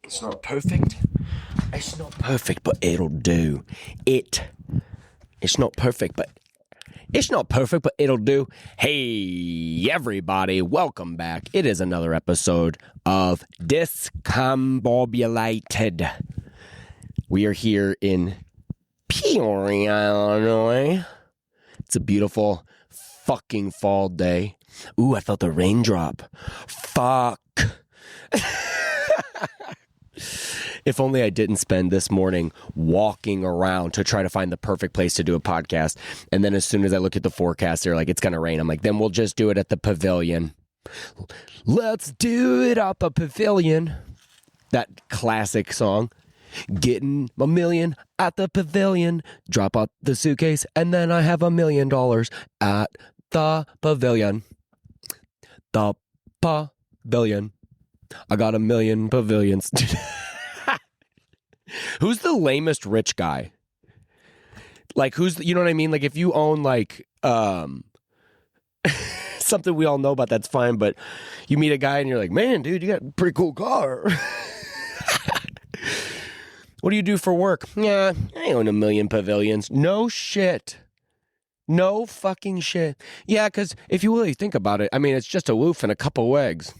It's not perfect. It's not perfect, but it'll do. It's not perfect, but it'll do. Hey, everybody, welcome back. It is another episode of Discombobulated. We are here in Peoria, Illinois. It's a beautiful fucking fall day. Ooh, I felt a raindrop. Fuck. If only I didn't spend this morning walking around to try to find the perfect place to do a podcast. And then as soon as I look at the forecast, they're like, it's going to rain. I'm like, then we'll just do it at the Pavilion. Let's do it at the Pavilion. That classic song. Getting $1 million at the Pavilion. Drop out the suitcase and then I have $1 million at the Pavilion. The Pavilion. I got 1 million pavilions. Who's the lamest rich guy? Like, you know what I mean? Like, if you own, like, something we all know about, that's fine. But you meet a guy and you're like, man, dude, you got a pretty cool car. What do you do for work? Yeah, I own 1 million pavilions. No shit. No fucking shit. Yeah, because if you really think about it, I mean, it's just a roof and a couple eggs.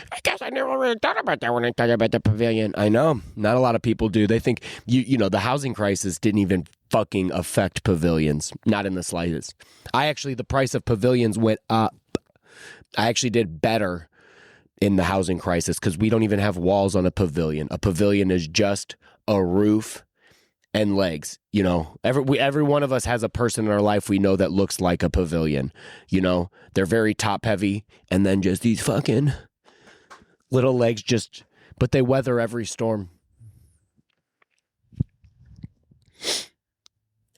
I guess I never really thought about that when I thought about the Pavilion. I know. Not a lot of people do. They think, you know, the housing crisis didn't even fucking affect pavilions. Not in the slightest. The price of pavilions went up. I actually did better in the housing crisis because we don't even have walls on a pavilion. A pavilion is just a roof and legs. You know, every one of us has a person in our life we know that looks like a pavilion. You know, they're very top heavy and then just these fucking little legs but they weather every storm.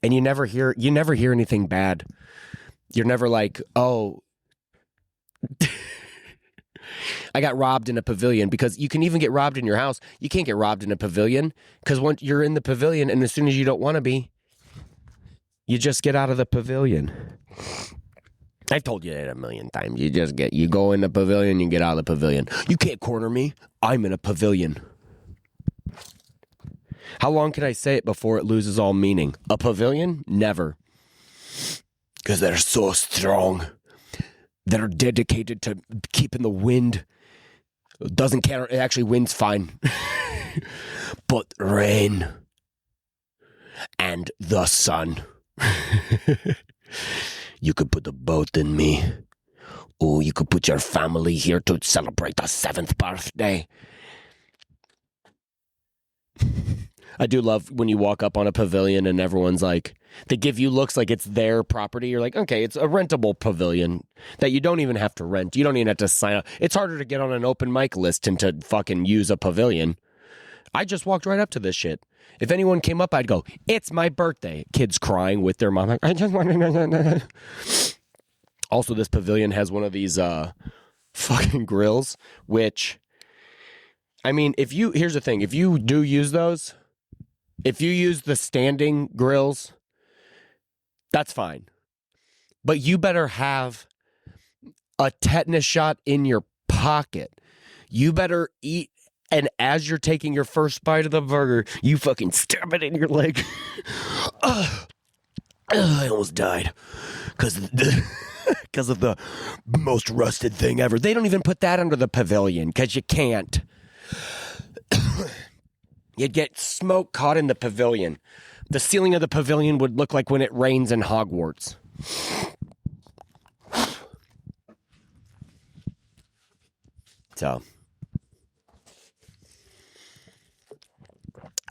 And you never hear anything bad. You're never like, oh, I got robbed in a pavilion, because you can even get robbed in your house. You can't get robbed in a pavilion because once you're in the pavilion and as soon as you don't want to be, you just get out of the pavilion. I've told you that 1 million times. You go in the pavilion, you get out of the pavilion. You can't corner me. I'm in a pavilion. How long can I say it before it loses all meaning? A pavilion? Never. Because they're so strong. They're dedicated to keeping the wind. It doesn't care. It actually wind's fine. But rain and the sun. You could put a boat in me. Oh, you could put your family here to celebrate the 7th birthday. I do love when you walk up on a pavilion and everyone's like, they give you looks like it's their property. You're like, okay, it's a rentable pavilion that you don't even have to rent. You don't even have to sign up. It's harder to get on an open mic list and to fucking use a pavilion. I just walked right up to this shit. If anyone came up, I'd go, it's my birthday. Kids crying with their mom. Like, I just want to... Also, this pavilion has one of these fucking grills, which, I mean, here's the thing. If you do use those, if you use the standing grills, that's fine. But you better have a tetanus shot in your pocket. You better eat. And as you're taking your first bite of the burger, you fucking stab it in your leg. I almost died because of the most rusted thing ever. They don't even put that under the pavilion because you can't. You'd get smoke caught in the pavilion. The ceiling of the pavilion would look like when it rains in Hogwarts. So...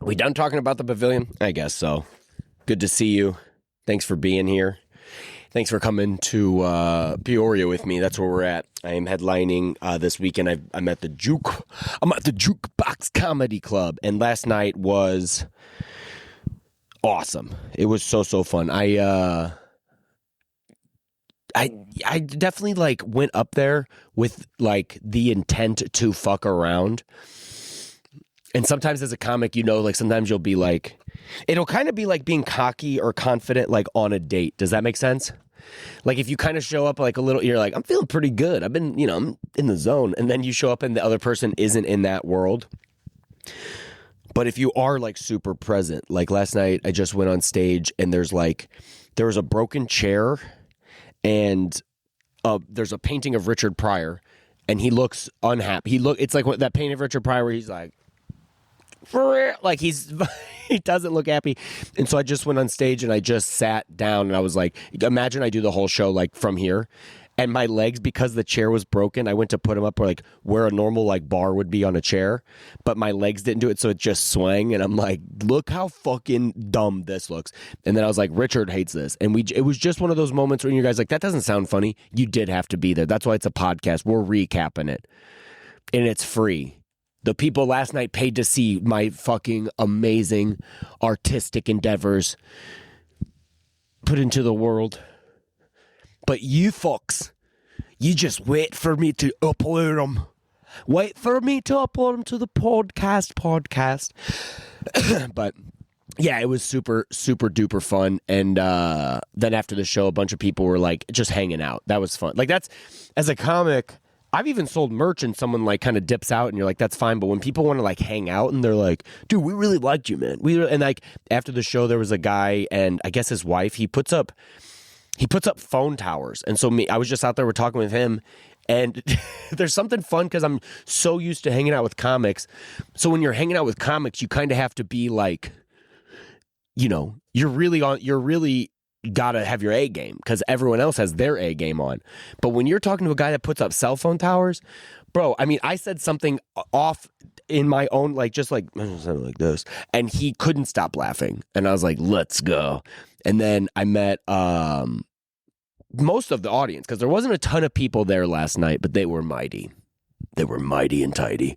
we done talking about the pavilion? I guess so. Good to see you. Thanks for being here. Thanks for coming to Peoria with me. That's where we're at. I am headlining this weekend. I'm at the Jukebox Comedy Club, and last night was awesome. It was so fun. I definitely like went up there with like the intent to fuck around. And sometimes as a comic, you know, like sometimes you'll be like, it'll kind of be like being cocky or confident, like on a date. Does that make sense? Like if you kind of show up like a little, you're like, I'm feeling pretty good. I've been, I'm in the zone. And then you show up and the other person isn't in that world. But if you are like super present, like last night I just went on stage and there was a broken chair and there's a painting of Richard Pryor and he looks unhappy. It's like that painting of Richard Pryor where he's like, for real? Like he doesn't look happy. And so I just went on stage and I just sat down and I was like, imagine I do the whole show like from here. And my legs, because the chair was broken, I went to put them up where a normal like bar would be on a chair, but my legs didn't do it, so it just swang. And I'm like, look how fucking dumb this looks. And then I was like, Richard hates this. And it was just one of those moments when you guys like, that doesn't sound funny. You did have to be there. That's why it's a podcast. We're recapping it, and it's free. The people last night paid to see my fucking amazing artistic endeavors put into the world. But you fucks, you just wait for me to upload them. Wait for me to upload them to the podcast. But yeah, it was super, super duper fun. And then after the show, a bunch of people were like just hanging out. That was fun. Like that's, as a comic, I've even sold merch and someone like kind of dips out and you're like, that's fine. But when people want to like hang out and they're like, dude, we really liked you, man. And like after the show, there was a guy and I guess his wife, he puts up phone towers. And so I was just out there, we're talking with him, and there's something fun because I'm so used to hanging out with comics. So when you're hanging out with comics, you kind of have to be like, you're really gotta have your A game because everyone else has their A game on. But when you're talking to a guy that puts up cell phone towers, bro, I mean, I said something off in my own, like, just like, something like this, and he couldn't stop laughing. And I was like, let's go. And then I met most of the audience because there wasn't a ton of people there last night, but they were mighty. They were mighty and tidy.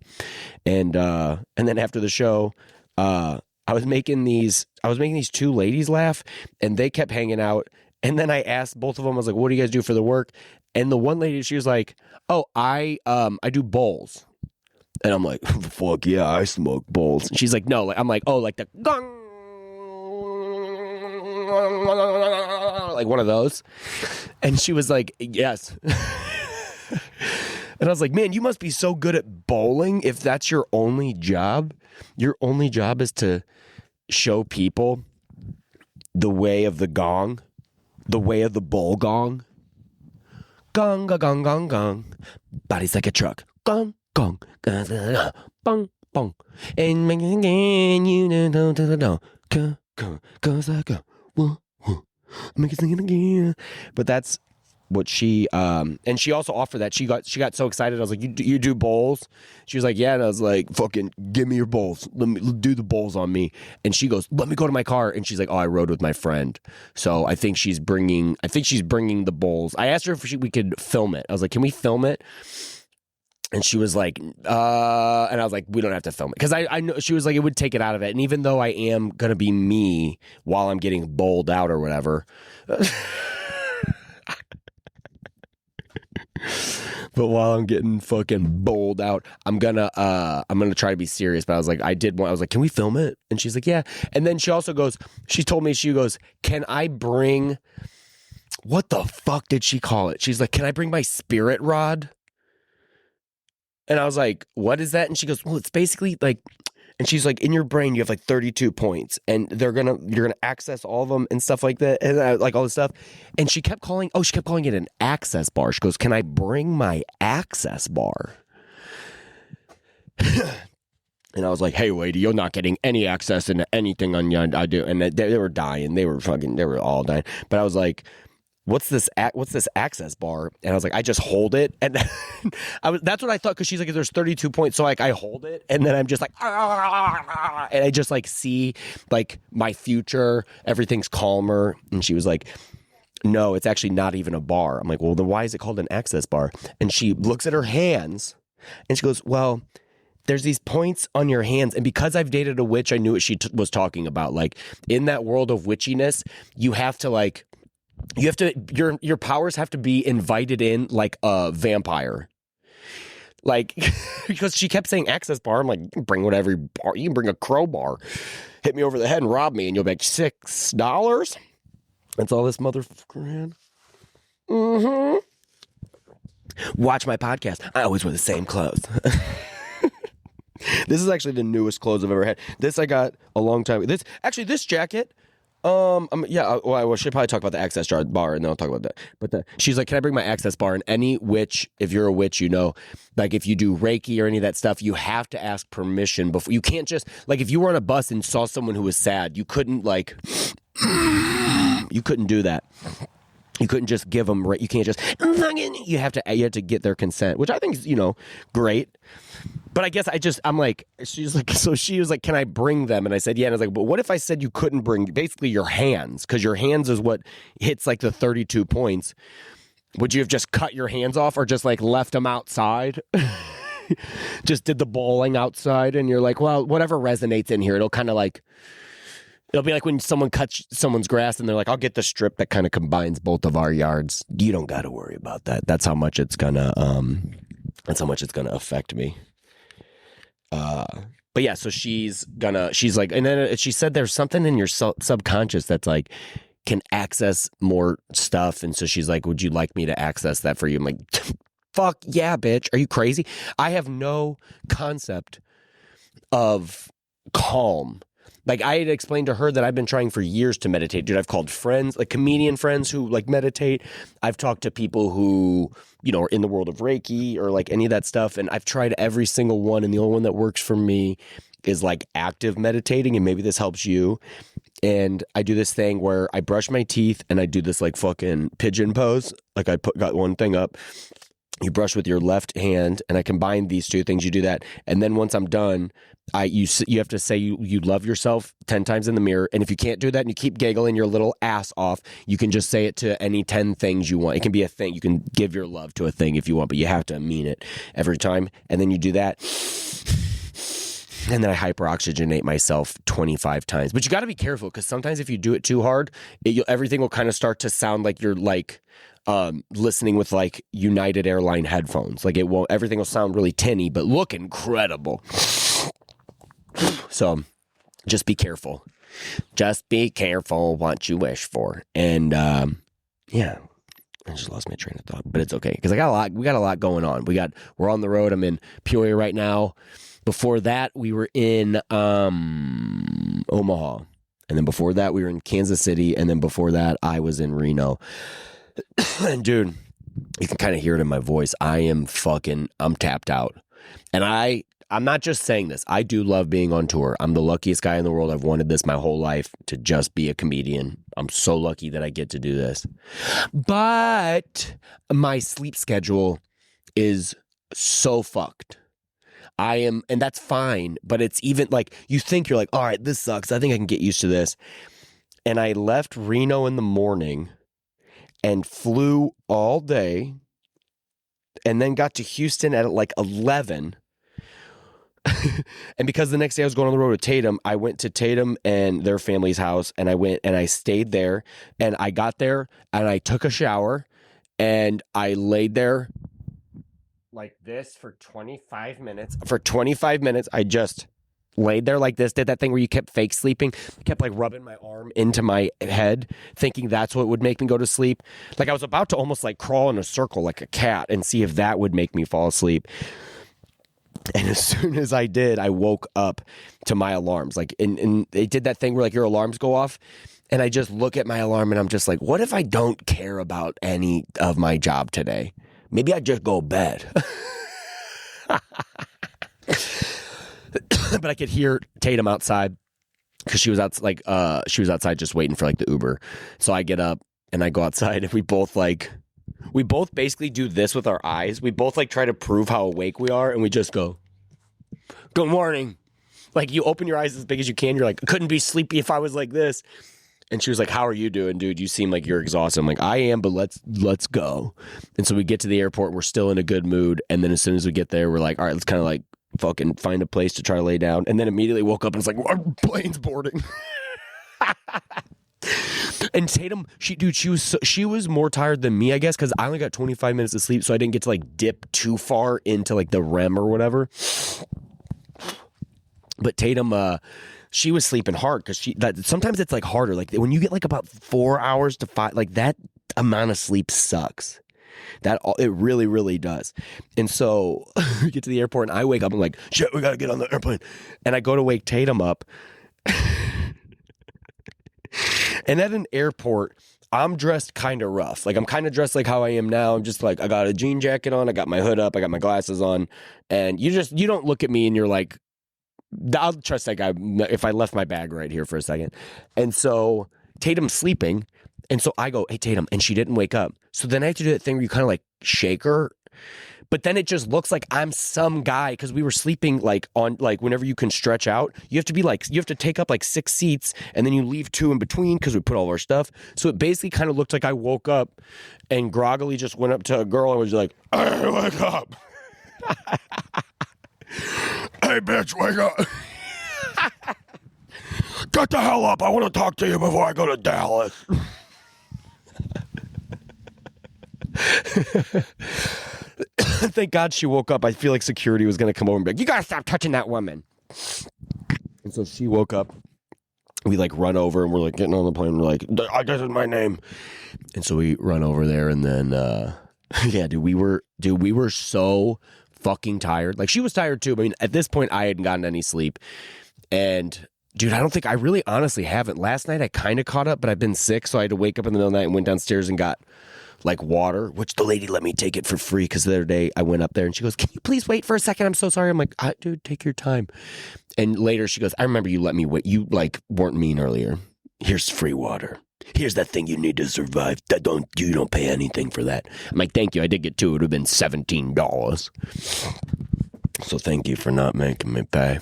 And then after the show, I was making these two ladies laugh, and they kept hanging out. And then I asked both of them, I was like, what do you guys do for the work? And the one lady, she was like, oh, I do bowls. And I'm like, fuck yeah, I smoke bowls. And she's like, no, I'm like, oh, like the gong, like one of those. And she was like, yes. And I was like, man, you must be so good at bowling if that's your only job. Your only job is to show people the way of the gong, the way of the bowl gong. Gong, gong, gong, gong, gong. Body's like a truck. Gong, gong, gong, bong, bong. And you know, cause I go, make it sing it again. But that's what she and she also offered that. She got so excited. I was like, you do bowls? She was like, yeah. And I was like, fucking give me your bowls. Let me do the bowls on me. And she goes, let me go to my car. And she's like, oh, I rode with my friend, so I think she's bringing the bowls. I asked her if we could film it. I was like, can we film it? And she was like, and I was like, we don't have to film it. Because I know, she was like, it would take it out of it. And even though I am going to be me while I'm getting bowled out or whatever. But while I'm getting fucking bowled out, I'm gonna try to be serious. But I was like, I was like, can we film it? And she's like, yeah. And then she also goes, she told me, she goes, can I bring, what the fuck did she call it? She's like, can I bring my spirit rod? And I was like, what is that? And she goes, well, it's basically like, and she's like, in your brain, you have like 32 points and you're going to access all of them and stuff like that. And like all this stuff. And she kept calling it an access bar. She goes, can I bring my access bar? And I was like, hey, lady, you're not getting any access into anything on your, I do. And they were dying. They were all dying. But I was like, what's this access bar? And I was like, I just hold it. And that's what I thought, because she's like, there's 32 points. So like I hold it and then I'm just like, and I just like see like my future, everything's calmer. And she was like, no, it's actually not even a bar. I'm like, well, then why is it called an access bar? And she looks at her hands and she goes, well, there's these points on your hands. And because I've dated a witch, I knew what she was talking about. Like in that world of witchiness, you have to like, your powers have to be invited in like a vampire. Like, because she kept saying access bar. I'm like, you can bring whatever bar. You can bring a crowbar, hit me over the head and rob me, and you'll be like, $6? That's all this motherfucker had. Mm-hmm. Watch my podcast. I always wear the same clothes. This is actually the newest clothes I've ever had. This I got a long time ago. This jacket. I should probably talk about the access bar, and then I'll talk about that. But she's like, can I bring my access bar? And any witch, if you're a witch, you know, like if you do Reiki or any of that stuff, you have to ask permission before. You can't just, like, if you were on a bus and saw someone who was sad, you couldn't you couldn't do that. You couldn't just give them, you can't just, you have to get their consent, which I think is, great. But I guess I'm like, she was like, can I bring them? And I said, yeah. And I was like, but what if I said you couldn't bring basically your hands? Because your hands is what hits like the 32 points. Would you have just cut your hands off or just like left them outside? Just did the bowling outside and you're like, well, whatever resonates in here, it'll kind of like, it'll be like when someone cuts someone's grass and they're like, I'll get the strip that kind of combines both of our yards. You don't got to worry about that. That's how much it's gonna affect me. But yeah, so she's like, and then she said there's something in your subconscious that's like can access more stuff. And so she's like, would you like me to access that for you? I'm like, fuck yeah, bitch. Are you crazy? I have no concept of calm. Like I had explained to her that I've been trying for years to meditate. Dude, I've called friends, like comedian friends who like meditate. I've talked to people who, are in the world of Reiki or like any of that stuff. And I've tried every single one. And the only one that works for me is like active meditating. And maybe this helps you. And I do this thing where I brush my teeth and I do this like fucking pigeon pose. Like got one thing up. You brush with your left hand and I combine these two things. You do that. And then once I'm done, you have to say you love yourself 10 times in the mirror. And if you can't do that and you keep giggling your little ass off, you can just say it to any 10 things you want. It can be a thing. You can give your love to a thing if you want, but you have to mean it every time. And then you do that. And then I hyperoxygenate myself 25 times. But you got to be careful because sometimes if you do it too hard, everything will kind of start to sound like you're like listening with like United Airline headphones. Like everything will sound really tinny, but look incredible. So just be careful. Just be careful what you wish for. And yeah, I just lost my train of thought, but it's okay because we got a lot going on. We're on the road. I'm in Peoria right now. Before that, we were in Omaha. And then before that, we were in Kansas City. And then before that, I was in Reno. And dude, you can kind of hear it in my voice. I'm tapped out. And I'm not just saying this. I do love being on tour. I'm the luckiest guy in the world. I've wanted this my whole life to just be a comedian. I'm so lucky that I get to do this. But my sleep schedule is so fucked. And that's fine, but it's even like, you think you're like, all right, this sucks. I think I can get used to this. And I left Reno in the morning and flew all day and then got to Houston at like 11. And because the next day I was going on the road with Tatum, I went to Tatum and their family's house and I went and I stayed there and I got there and I took a shower and I laid there like this for 25 minutes. For 25 minutes, I just laid there like this, did that thing where you kept fake sleeping, kept like rubbing my arm into my head, thinking that's what would make me go to sleep. Like I was about to almost like crawl in a circle like a cat and see if that would make me fall asleep. And as soon as I did, I woke up to my alarms. Like, and they did that thing where like your alarms go off. And I just look at my alarm and I'm just like, what if I don't care about any of my job today? Maybe I just go to bed. But I could hear Tatum outside because she was outside just waiting for like the Uber. So I get up and I go outside and we both basically do this with our eyes. We both like try to prove how awake we are and we just go, good morning. Like you open your eyes as big as you can. You're like, I couldn't be sleepy if I was like this. And she was like, how are you doing, dude? You seem like you're exhausted. I'm like, I am, but let's go. And so we get to the airport. We're still in a good mood. And then as soon as we get there, we're like, all right, let's kind of like fucking find a place to try to lay down. And then immediately woke up and it's like, our plane's boarding. And Tatum, she was more tired than me, I guess, because I only got 25 minutes of sleep, so I didn't get to like dip too far into like the REM or whatever. But Tatum, she was sleeping hard because sometimes it's like harder. Like when you get like about 4 hours to 5, like that amount of sleep sucks. It really, really does. And so we get to the airport and I wake up. I'm like, shit, we got to get on the airplane. And I go to wake Tatum up. And at an airport, I'm dressed kind of rough. Like I'm kind of dressed like how I am now. I'm just like, I got a jean jacket on. I got my hood up. I got my glasses on. And you don't look at me and you're like, I'll trust that guy if I left my bag right here for a second. And so Tatum's sleeping. And so I go, hey, Tatum. And she didn't wake up. So then I have to do that thing where you kind of like shake her. But then it just looks like I'm some guy because we were sleeping like on like whenever you can stretch out, you have to take up like 6 seats and then you leave 2 in between because we put all our stuff. So it basically kind of looked like I woke up and groggily just went up to a girl and was like, hey, wake up. Hey, bitch, wake up. Get the hell up. I want to talk to you before I go to Dallas. Thank God she woke up. I feel like security was going to come over and be like, you got to stop touching that woman. And so she woke up. We like run over and we're like getting on the plane. We're like, this is my name. And so we run over there and then, yeah, we were so fucking tired. Like she was tired too. But I mean, at this point I hadn't gotten any sleep. And dude, I don't think I really honestly haven't. Last night I kind of caught up, but I've been sick. So I had to wake up in the middle of the night and went downstairs and got like water, which the lady let me take it for free because the other day I went up there and she goes, can you please wait for a second? I'm so sorry. I'm like, dude, take your time. And later she goes, I remember you let me wait. You like weren't mean earlier. Here's free water. Here's that thing you need to survive. You don't pay anything for that. I'm like, thank you. I did get 2. It would have been $17. So thank you for not making me pay.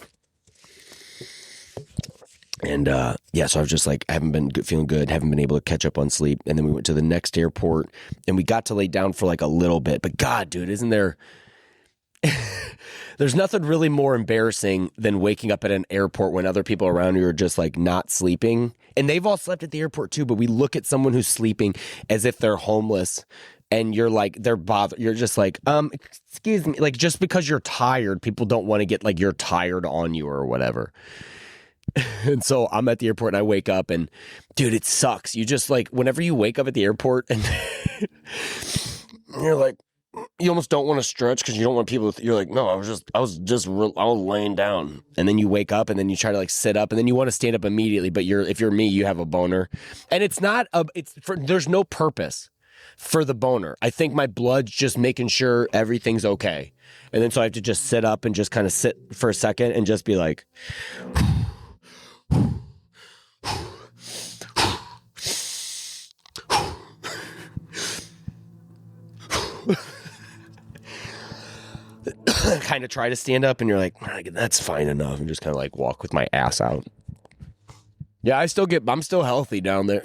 And yeah, so I was just like, I haven't been feeling good, haven't been able to catch up on sleep. And then we went to the next airport and we got to lay down for like a little bit. But God, dude, isn't there... There's nothing really more embarrassing than waking up at an airport when other people around you are just like not sleeping. And they've all slept at the airport too, but we look at someone who's sleeping as if they're homeless. And you're like, they're bothered. You're just like, excuse me. Like just because you're tired, people don't want to get like you're tired on you or whatever. And so I'm at the airport and I wake up and dude, it sucks. You just like, whenever you wake up at the airport and you're like, you almost don't want to stretch because you don't want people to, you're like, no, I was laying down. And then you wake up and then you try to like sit up and then you want to stand up immediately. But if you're me, you have a boner and there's no purpose for the boner. I think my blood's just making sure everything's okay. And then so I have to just sit up and just kind of sit for a second and just be like, kind of try to stand up and you're like, that's fine enough, and just kind of like walk with my ass out. Yeah, I'm still healthy down there.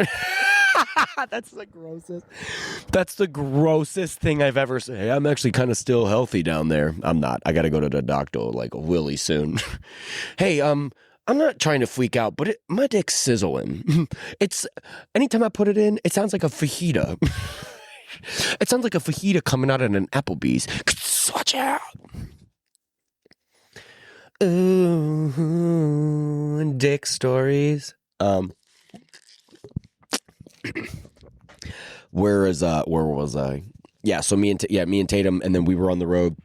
That's the grossest thing I've ever said. Hey, I'm actually kind of still healthy down there. I'm not. I got to go to the doctor like Willie soon. Hey, I'm not trying to freak out, but my dick's sizzling. It's anytime I put it in, it sounds like a fajita. It sounds like a fajita coming out of an Applebee's. Watch out. Ooh, dick stories. Where was I? Yeah, so me and Tatum, and then we were on the road.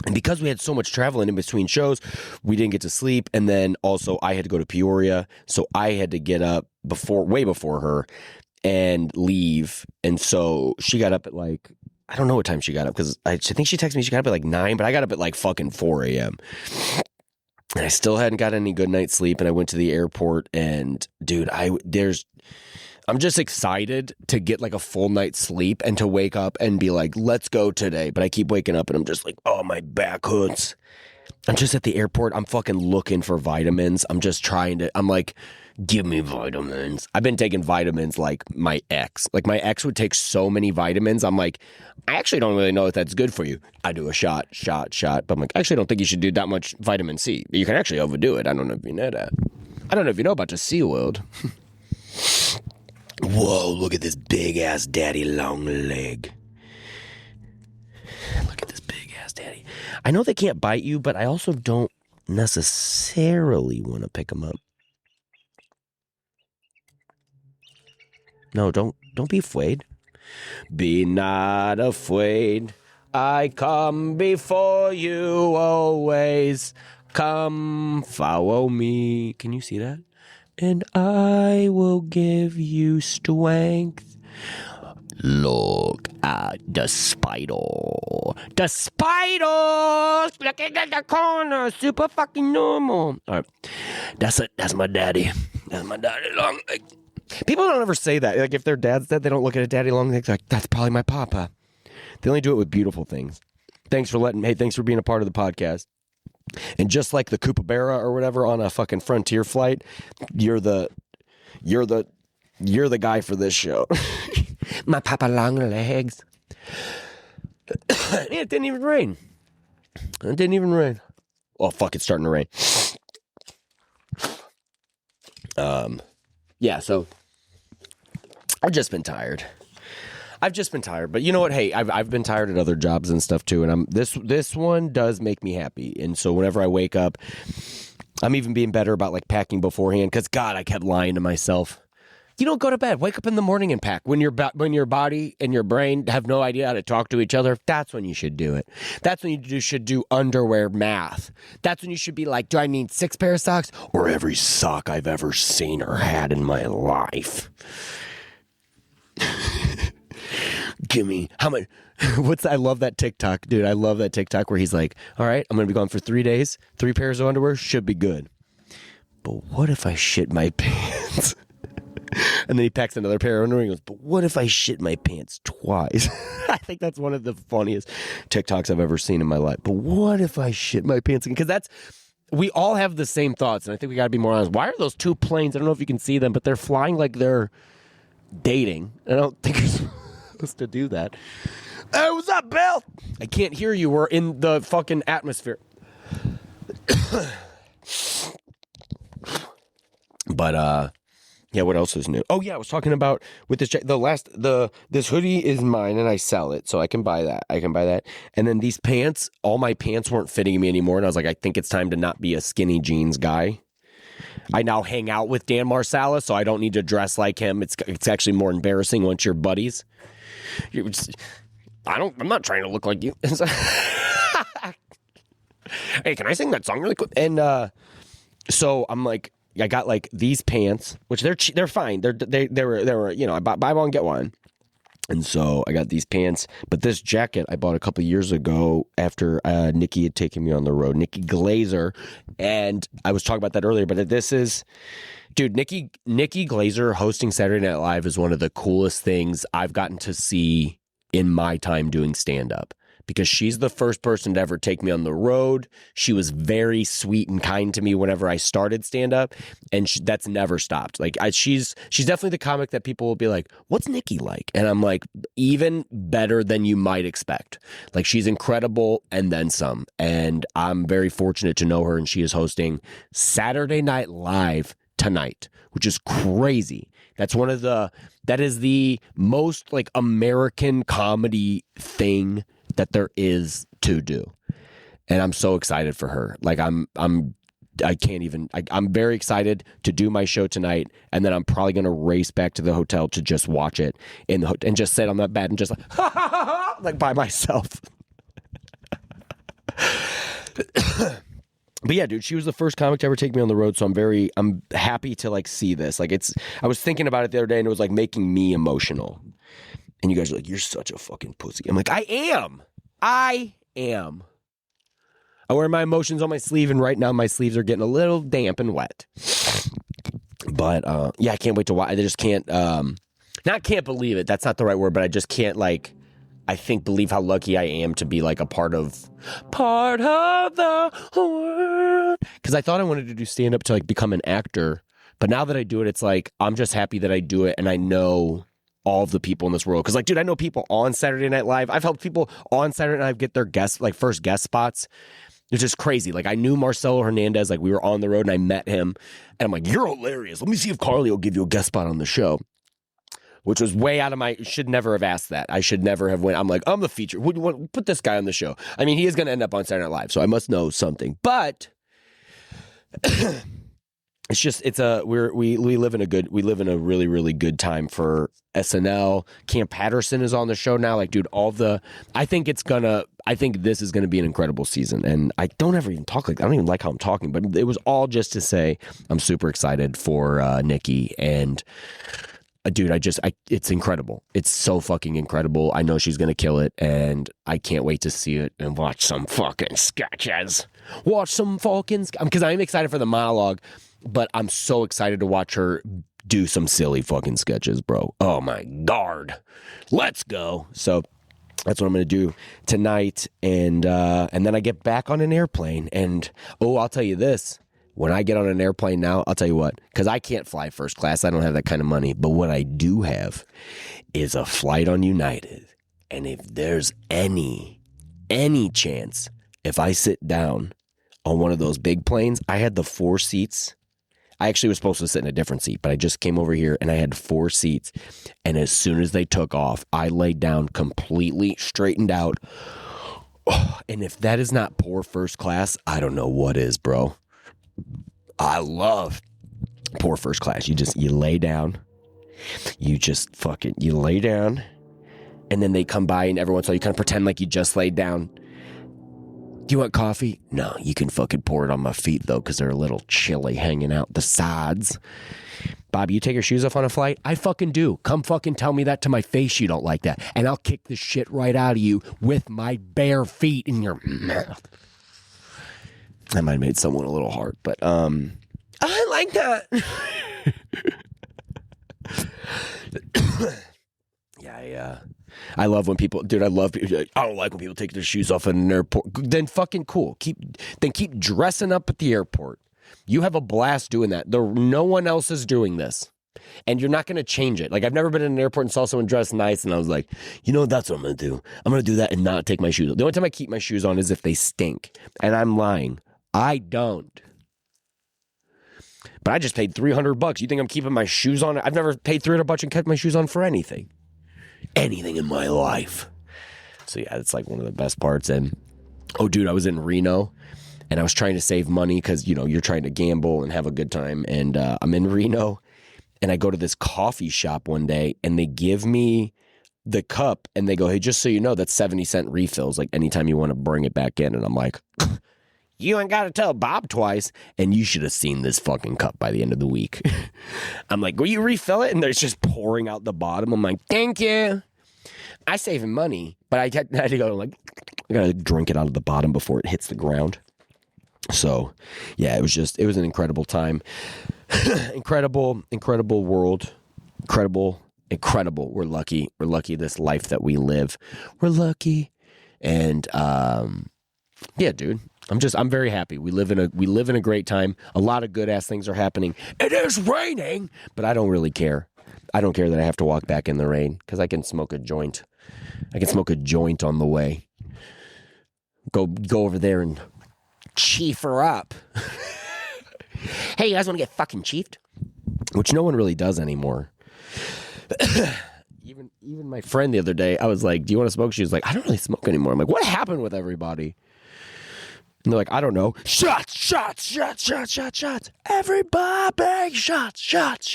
And because we had so much traveling in between shows, we didn't get to sleep. And then also I had to go to Peoria, so I had to get up way before her and leave. And so she got up at like, I don't know what time she got up because I think she texted me she got up at like 9, but I got up at like fucking 4 a.m. And I still hadn't got any good night's sleep. And I went to the airport and dude, I'm just excited to get like a full night's sleep and to wake up and be like, let's go today. But I keep waking up and I'm just like, oh, my back hurts. I'm just at the airport. I'm fucking looking for vitamins. I'm like, give me vitamins. I've been taking vitamins like my ex. Like my ex would take so many vitamins. I'm like, I actually don't really know if that's good for you. I do a shot. But I'm like, I actually don't think you should do that much vitamin C. You can actually overdo it. I don't know if you know that. I don't know if you know about the C world. Whoa, look at this big ass daddy long leg. Look at this big ass daddy. I know they can't bite you, but I also don't necessarily want to pick them up. No, don't be afraid. Be not afraid. I come before you always. Come follow me. Can you see that? And I will give you strength. Look at the spider. The spider! Looking at the corner. Super fucking normal. All right. That's it. That's my daddy. That's my daddy long leg. People don't ever say that. Like, if their dad's dead, they don't look at a daddy long leg. They're like, that's probably my papa. They only do it with beautiful things. Thanks for being a part of the podcast. And just like the Koopaburra or whatever on a fucking Frontier flight, you're the guy for this show. My papa long legs. It didn't even rain. Oh, fuck, it's starting to rain. Yeah, so I've just been tired. But you know what? Hey, I've been tired at other jobs and stuff too, and this one does make me happy. And so whenever I wake up, I'm even being better about like packing beforehand, because God, I kept lying to myself. You don't go to bed. Wake up in the morning and pack. When your body and your brain have no idea how to talk to each other, that's when you should do it. That's when you should do underwear math. That's when you should be like, do I need 6 pair of socks or every sock I've ever seen or had in my life? Give me how much? I love that TikTok, dude. I love that TikTok where he's like, all right, I'm going to be gone for 3 days. 3 pairs of underwear should be good. But what if I shit my pants? And then he packs another pair of underwear and goes, but what if I shit my pants twice? I think that's one of the funniest TikToks I've ever seen in my life. But what if I shit my pants again? Because we all have the same thoughts, and I think we got to be more honest. Why are those 2 planes? I don't know if you can see them, but they're flying like they're dating. I don't think you're supposed to do that. Hey, what's up, Bill? I can't hear you. We're in the fucking atmosphere. But, yeah, what else is new? Oh, yeah, I was talking about with this this hoodie is mine and I sell it, so I can buy that. And then these pants, all my pants weren't fitting me anymore, and I was like, I think it's time to not be a skinny jeans guy. I now hang out with Dan Marsala, so I don't need to dress like him. It's actually more embarrassing once you're buddies. I'm not trying to look like you. Hey, can I sing that song really quick? And so I'm like, I got like these pants, which they're fine. They were I buy one get one, and so I got these pants. But this jacket I bought a couple of years ago after Nikki had taken me on the road, Nikki Glazer, and I was talking about that earlier. But this is, dude, Nikki Glazer hosting Saturday Night Live is one of the coolest things I've gotten to see in my time doing stand up. Because she's the first person to ever take me on the road. She was very sweet and kind to me whenever I started stand-up, and that's never stopped. Like she's definitely the comic that people will be like, "What's Nikki like?" And I'm like, even better than you might expect. Like, she's incredible and then some. And I'm very fortunate to know her, and she is hosting Saturday Night Live tonight, which is crazy. That is the most like American comedy thing that there is to do, and I'm so excited for her. Like I'm very excited to do my show tonight, and then I'm probably gonna race back to the hotel to just watch it in the and just sit on that bed and just like by myself. But yeah, dude, she was the first comic to ever take me on the road, so I'm happy to like see this. Like I was thinking about it the other day, and it was like making me emotional. And you guys are like, you're such a fucking pussy. I'm like, I am. I wear my emotions on my sleeve, and right now my sleeves are getting a little damp and wet. But yeah, I can't wait to watch. I just can't, not can't believe it. That's not the right word, but I just can't like, I think believe how lucky I am to be like a part of the world. Because I thought I wanted to do stand up to like become an actor, but now that I do it, it's like I'm just happy that I do it, and I know all of the people in this world. Because like, dude, I know people on Saturday Night Live. I've helped people on Saturday Night Live get their first guest spots. It's just crazy. Like, I knew Marcelo Hernandez. Like, we were on the road and I met him, and I'm like, you're hilarious. Let me see if Carly will give you a guest spot on the show. Which was way out of my, should never have asked that. I should never have went. I'm like, I'm the feature. Would you want put this guy on the show? I mean, he is going to end up on Saturday Night Live, so I must know something. But it's just we live in a really, really good time for SNL. Cam Patterson is on the show now. Like, dude, I think this is gonna be an incredible season. And I don't ever even talk like I don't even like how I'm talking, but it was all just to say I'm super excited for Nikki. And dude, it's incredible. It's so fucking incredible. I know she's gonna kill it, and I can't wait to see it and watch some fucking sketches. Because I'm excited for the monologue. But I'm so excited to watch her do some silly fucking sketches, bro. Oh my God. Let's go. So that's what I'm going to do tonight. And then I get back on an airplane. And, I'll tell you this. When I get on an airplane now, I'll tell you what. Because I can't fly first class. I don't have that kind of money. But what I do have is a flight on United. And if there's any chance, if I sit down on one of those big planes, I had the 4 seats. I actually was supposed to sit in a different seat, but I just came over here and I had 4 seats. And as soon as they took off, I laid down completely straightened out. Oh, and if that is not poor first class, I don't know what is, bro. I love poor first class. You lay down. You lay down. And then they come by and every once in a while you kind of pretend like you just laid down. Do you want coffee? No, you can fucking pour it on my feet, though, because they're a little chilly hanging out the sides. Bobby, you take your shoes off on a flight? I fucking do. Come fucking tell me that to my face you don't like that. And I'll kick the shit right out of you with my bare feet in your mouth. That might have made someone a little hard, but I like that. Yeah. I love when people, dude, I don't like when people take their shoes off at an airport. Then fucking cool. Keep dressing up at the airport. You have a blast doing that. No one else is doing this. And you're not going to change it. Like, I've never been in an airport and saw someone dressed nice and I was like, that's what I'm going to do. I'm going to do that and not take my shoes off. The only time I keep my shoes on is if they stink. And I'm lying. I don't. But I just paid $300. You think I'm keeping my shoes on? I've never paid $300 and kept my shoes on for anything in my life. So yeah, it's like one of the best parts. And dude, I was in Reno and I was trying to save money because you're trying to gamble and have a good time. And I'm in Reno and I go to this coffee shop one day and they give me the cup and they go, hey, just so you know, that's 70-cent refills, like anytime you want to bring it back in. And I'm like, you ain't got to tell Bob twice. And you should have seen this fucking cup by the end of the week. I'm like, will you refill it? And there's just pouring out the bottom. I'm like, thank you. I saving money, but I had to go I got to drink it out of the bottom before it hits the ground. So yeah, it was an incredible time. Incredible world. Incredible. We're lucky this life that we live. We're lucky. And, yeah, dude. I'm very happy. We live in a great time. A lot of good ass things are happening. It is raining, but I don't really care. I don't care that I have to walk back in the rain because I can smoke a joint. I can smoke a joint on the way. Go over there and chief her up. Hey, you guys want to get fucking chiefed? Which no one really does anymore. Even my friend the other day, I was like, do you want to smoke? She was like, I don't really smoke anymore. I'm like, what happened with everybody? And they're like, I don't know. Shots. Everybody, shots.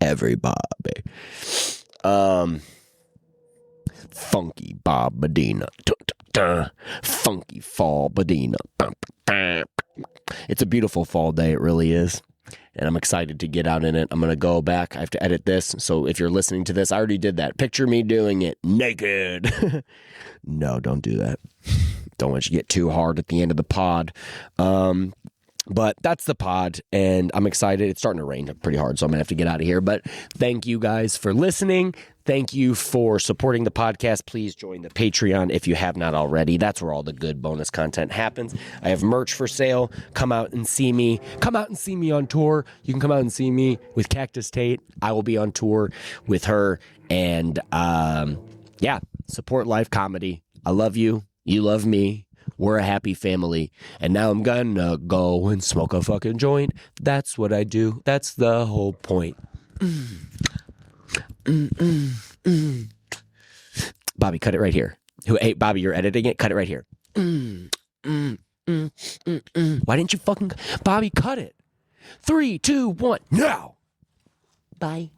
Everybody. Funky Bob Medina. Funky fall Medina. It's a beautiful fall day. It really is. And I'm excited to get out in it. I'm going to go back. I have to edit this. So if you're listening to this, I already did that. Picture me doing it naked. No, don't do that. Don't want you to get too hard at the end of the pod. But that's the pod, and I'm excited. It's starting to rain pretty hard, so I'm going to have to get out of here. But thank you guys for listening. Thank you for supporting the podcast. Please join the Patreon if you have not already. That's where all the good bonus content happens. I have merch for sale. Come out and see me. Come out and see me on tour. You can come out and see me with Cactus Tate. I will be on tour with her. And yeah, support live comedy. I love you. You love me. We're a happy family. And now I'm gonna go and smoke a fucking joint. That's what I do. That's the whole point. Bobby, cut it right here. Hey, Bobby, you're editing it. Cut it right here. Why didn't you fucking Bobby cut it? 3, 2, 1, now. Bye.